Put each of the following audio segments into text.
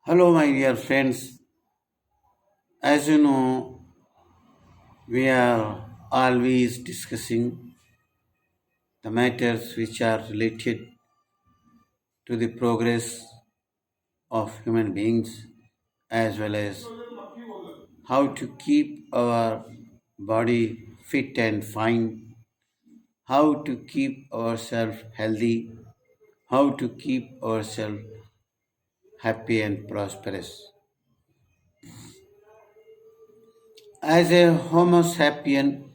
Hello, my dear friends. As you know, we are always discussing the matters which are related to the progress of human beings as well as how to keep our body fit and fine, how to keep ourselves healthy, how to keep ourselves happy and prosperous. As a Homo sapien,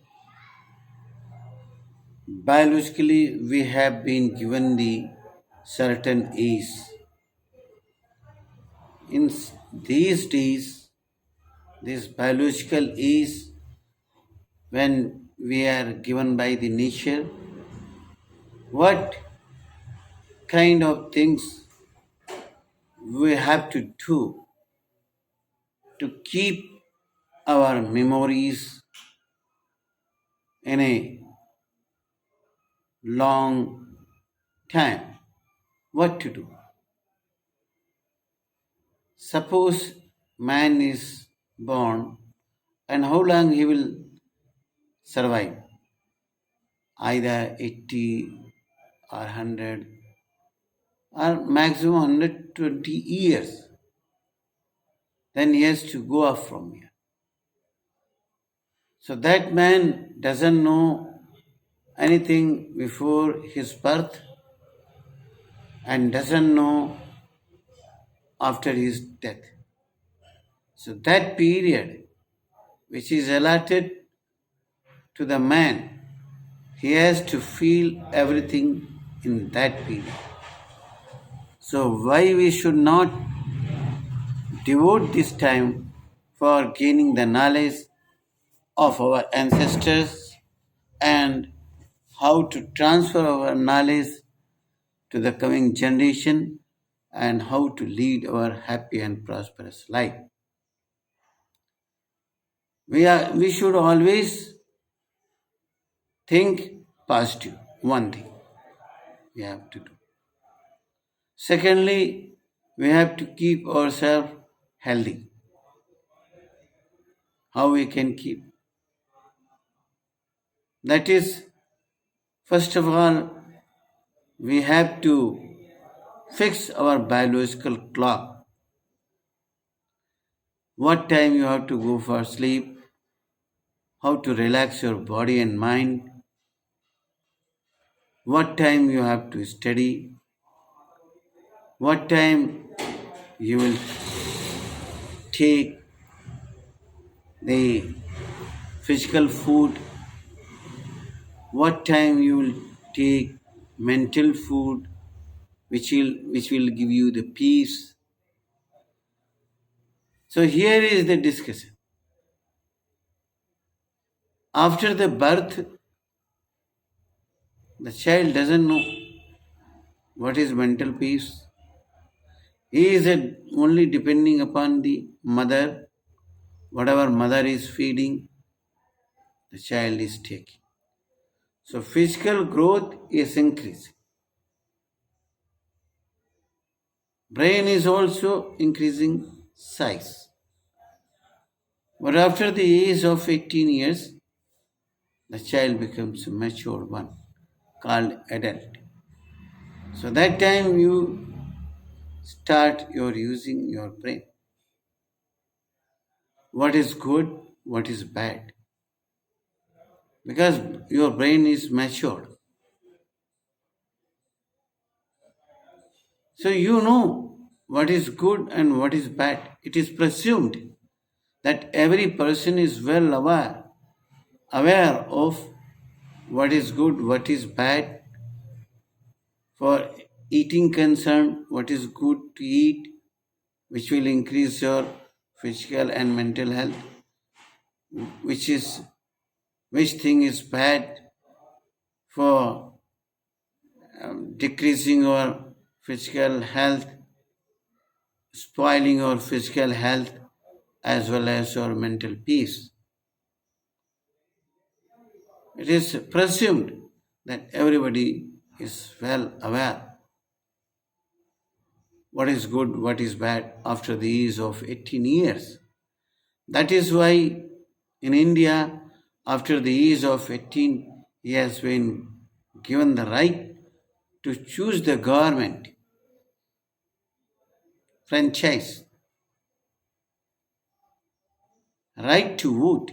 biologically, we have been given the certain age. In these days, this biological age, when we are given by the nature, what kind of things we have to do to keep our memories in a long time? What to do? Suppose man is born, and how long he will survive? Either 80 or 100 or maximum 120 years. Then he has to go off from here. So that man doesn't know anything before his birth and doesn't know after his death. So that period which is allotted to the man, he has to feel everything in that period. So why we should not devote this time for gaining the knowledge of our ancestors and how to transfer our knowledge to the coming generation and how to lead our happy and prosperous life. We should always think positive, one thing we have to do. Secondly, we have to keep ourselves healthy. How we can keep? That is, first of all, we have to fix our biological clock. What time you have to go for sleep, how to relax your body and mind, what time you have to study, what time you will take the physical food, what time you will take mental food which will give you the peace. So here is the discussion. After the birth, the child doesn't know what is mental peace. He is only depending upon the mother. Whatever mother is feeding, the child is taking. So physical growth is increasing. Brain is also increasing size. But after the age of 18 years, the child becomes a mature one called adult. So that time you start your using your brain. What is good, what is bad. Because your brain is matured. So you know what is good and what is bad. It is presumed that every person is well aware of what is good, what is bad. For eating concern, what is good to eat, which will increase your physical and mental health, which is which thing is bad for decreasing your physical health, spoiling your physical health as well as your mental peace. It is presumed that everybody is well aware. what is good, what is bad after the age of 18 years. That is why in India, after the age of 18, he has been given the right to choose the government, franchise, right to vote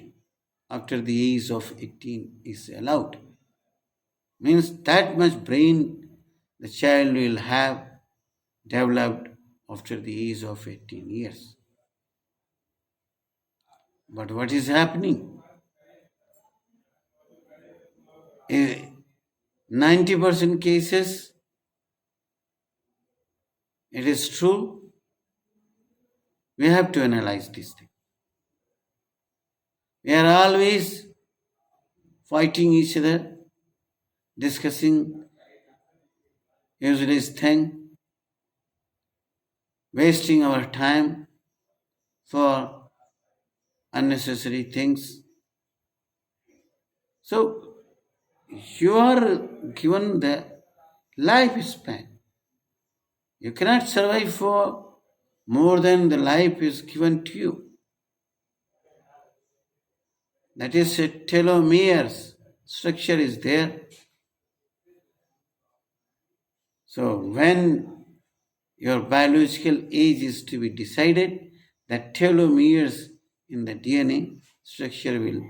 after the age of 18 is allowed. Means that much brain the child will have developed after the age of 18 years. But what is happening? 90% cases, it is true. We have to analyze this thing. We are always fighting each other, discussing useless thing, wasting our time for unnecessary things. So you are given the lifespan. You cannot survive for more than the life is given to you. That is a telomeres structure is there. So when your biological age is to be decided, the telomeres in the DNA structure will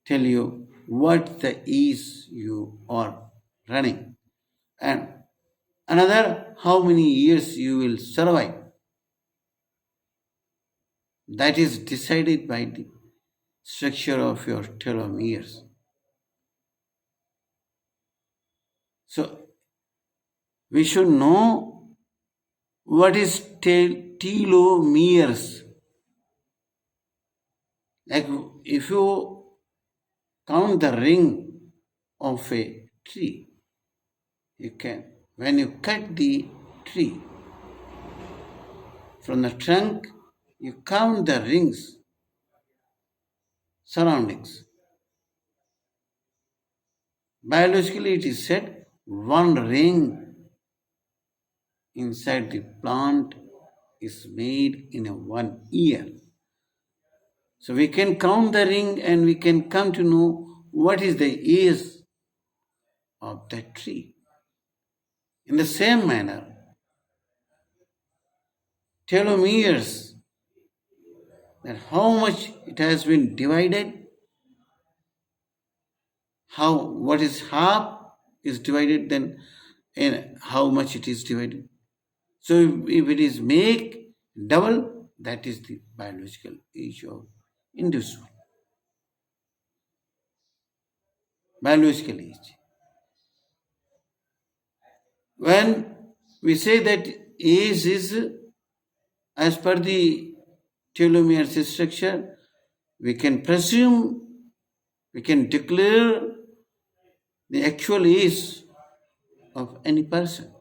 tell you what the age you are running and another how many years you will survive. That is decided by the structure of your telomeres. So we should know what is telomeres. Like if you count the ring of a tree, you can, when you cut the tree from the trunk, you count the rings, surroundings. Biologically, it is said one ring inside the plant is made in a 1 year. So we can count the ring and we can come to know what is the age of that tree. In the same manner, telomeres, that how much it has been divided, how what is half is divided, then in how much it is divided. So if it is make double, that is the biological age of individual. Biological age. When we say that age is as per the telomeres structure, we can presume, we can declare the actual age of any person.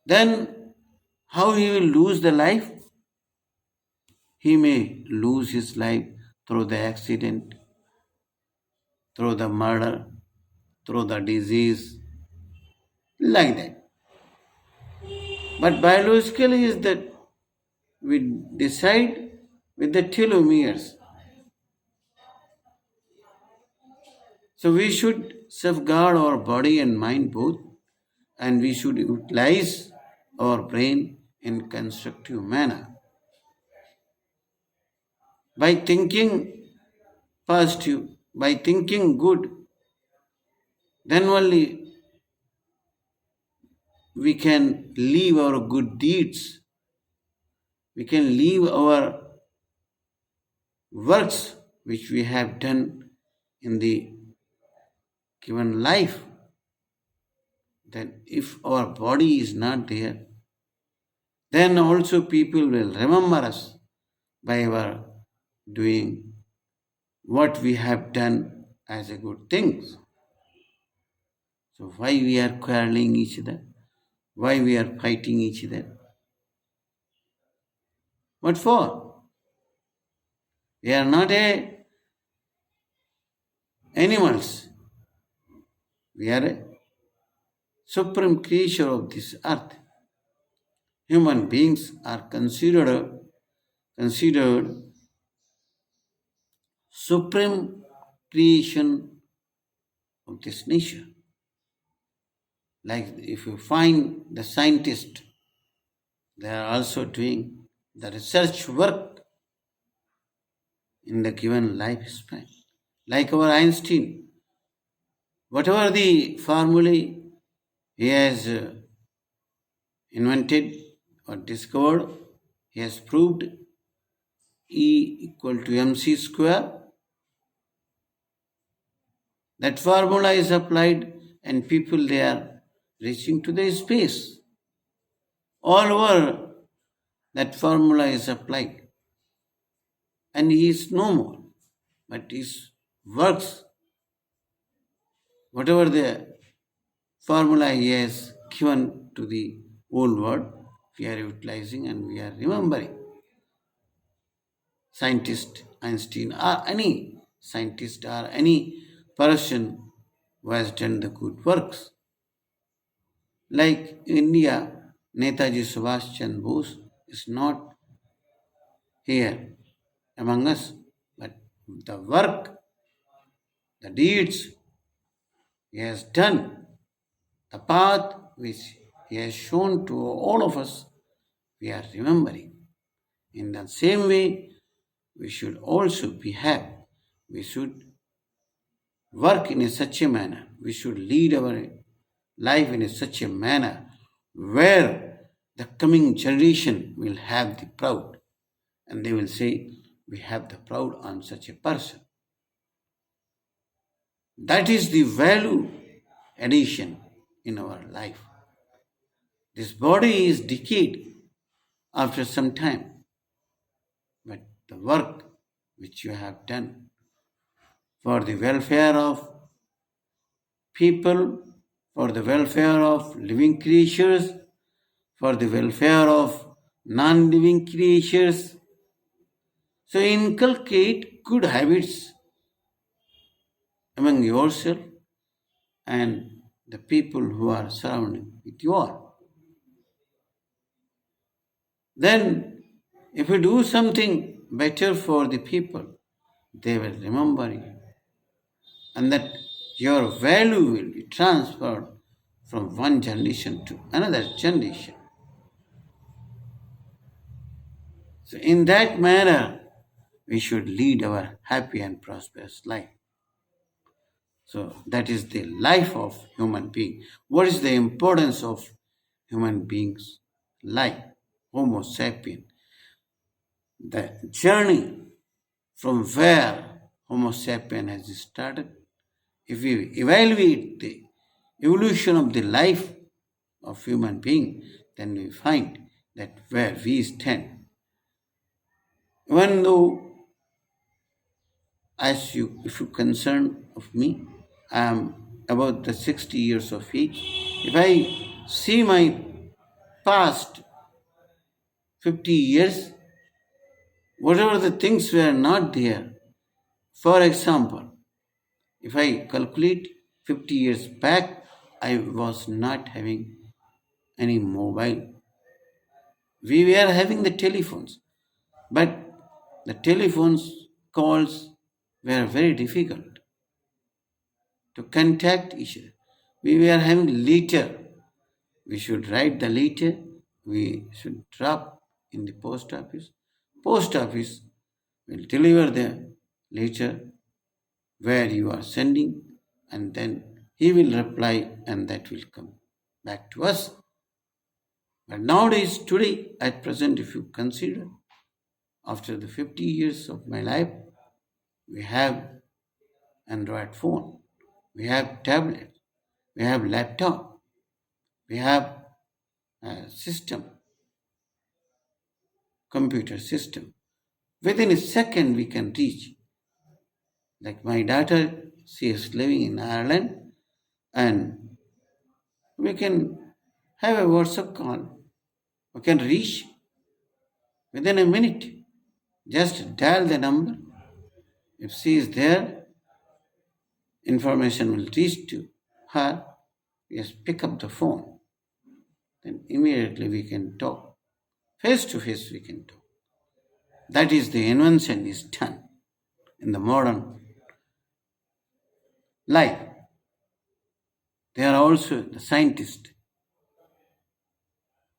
Then how he will lose the life? He may lose his life through the accident, through the murder, through the disease, like that. But biologically is that we decide with the telomeres. So we should safeguard our body and mind both, and we should utilize our brain in constructive manner. By thinking positive, by thinking good, then only we can leave our good deeds. We can leave our works which we have done in the given life. Then if our body is not there, then also people will remember us by our doing what we have done as a good things. So why we are quarreling each other? Why we are fighting each other? What for? We are not animals. We are supreme creature of this earth. Human beings are considered supreme creation of this nature. Like if you find the scientist, they are also doing the research work in the given lifespan. Like our Einstein, whatever the formulae he has invented or discovered, he has proved E equal to mc square. That formula is applied and people they are reaching to the space. All over that formula is applied and he is no more. But his works, whatever the formula he has given to the whole world, we are utilizing and we are remembering. Scientist Einstein or any scientist or any person who has done the good works. Like India, Netaji Subhash Chandra Bose is not here among us, but the work, the deeds he has done, the path which he has shown to all of us, we are remembering. In the same way, we should also behave. We should work in such a manner. We should lead our life in such a manner where the coming generation will have the proud and they will say, we have the proud on such a person. That is the value addition in our life. This body is decayed after some time, but the work which you have done for the welfare of people, for the welfare of living creatures, for the welfare of non-living creatures. So inculcate good habits among yourself and the people who are surrounding with you all. Then if you do something better for the people, they will remember you. And that your value will be transferred from one generation to another generation. So in that manner, we should lead our happy and prosperous life. So that is the life of human being. What is the importance of human beings' life? Homo sapien. The journey from where Homo sapien has started. If we evaluate the evolution of the life of human being, then we find that where we stand. Even though if you concern of me, I am about the 60 years of age. If I see my past 50 years, whatever the things were not there, for example, if I calculate 50 years back, I was not having any mobile. We were having the telephones, but the telephones calls were very difficult to contact each other. We were having letter. We should write the letter. We should drop in the post office. Post office will deliver the letter where you are sending, and then he will reply, and that will come back to us. But nowadays, today, at present, if you consider, after the 50 years of my life, we have Android phone, we have tablet, we have laptop, we have a system, computer system. Within a second, we can reach. Like my daughter, she is living in Ireland, and we can have a WhatsApp call. We can reach within a minute. Just dial the number. If she is there, information will reach to her Just pick up the phone, then immediately we can talk. Face to face we can talk. That is the invention is done in the modern life. They are also the scientists.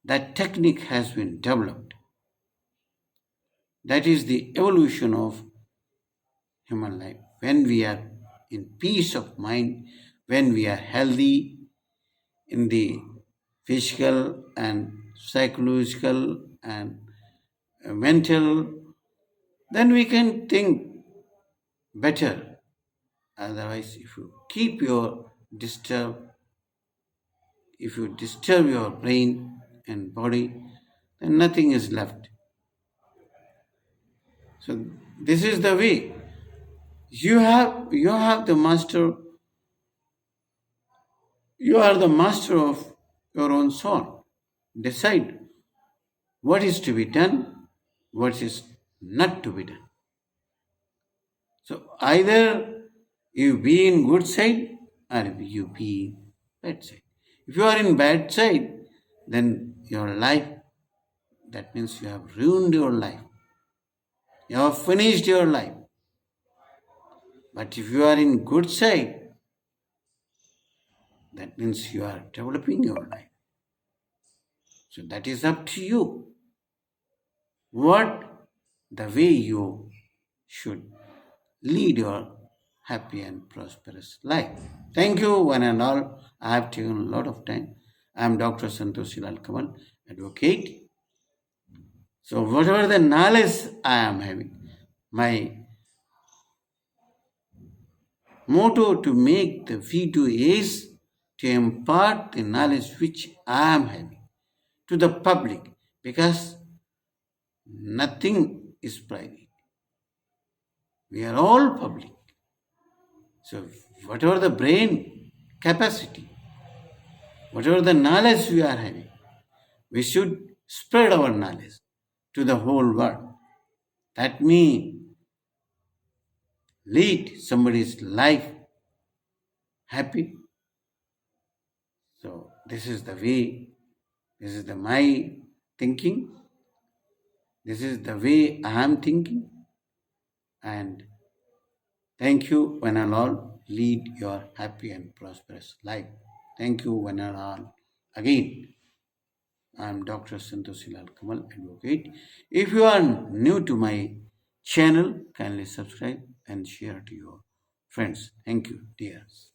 That technique has been developed. That is the evolution of human life. When we are in peace of mind, when we are healthy in the physical and psychological and mental, then we can think better. Otherwise, if you disturb your brain and body, then nothing is left. So this is the way. You have the master. You are the master of your own soul. Decide what is to be done, what is not to be done. So either you be in good side or you be in bad side. If you are in bad side, then your life, that means you have ruined your life. You have finished your life. But if you are in good side, that means you are developing your life. So that is up to you. What the way you should lead your happy and prosperous life. Thank you, one and all. I have taken a lot of time. I am Dr. Santosh Lal Kamal, advocate. So, whatever the knowledge I am having, my motto to make the video is to impart the knowledge which I am having to the public, because nothing is private. We are all public. So, whatever the brain capacity, whatever the knowledge we are having, we should spread our knowledge to the whole world. That means lead somebody's life happy. So this is the way, this is my thinking, this is the way I am thinking, and thank you one and all. Lead your happy and prosperous life. Thank you one and all. Again, I am Dr. Santosh Lal Kamal, advocate. If you are new to my channel, kindly subscribe and share to your friends. Thank you, dears.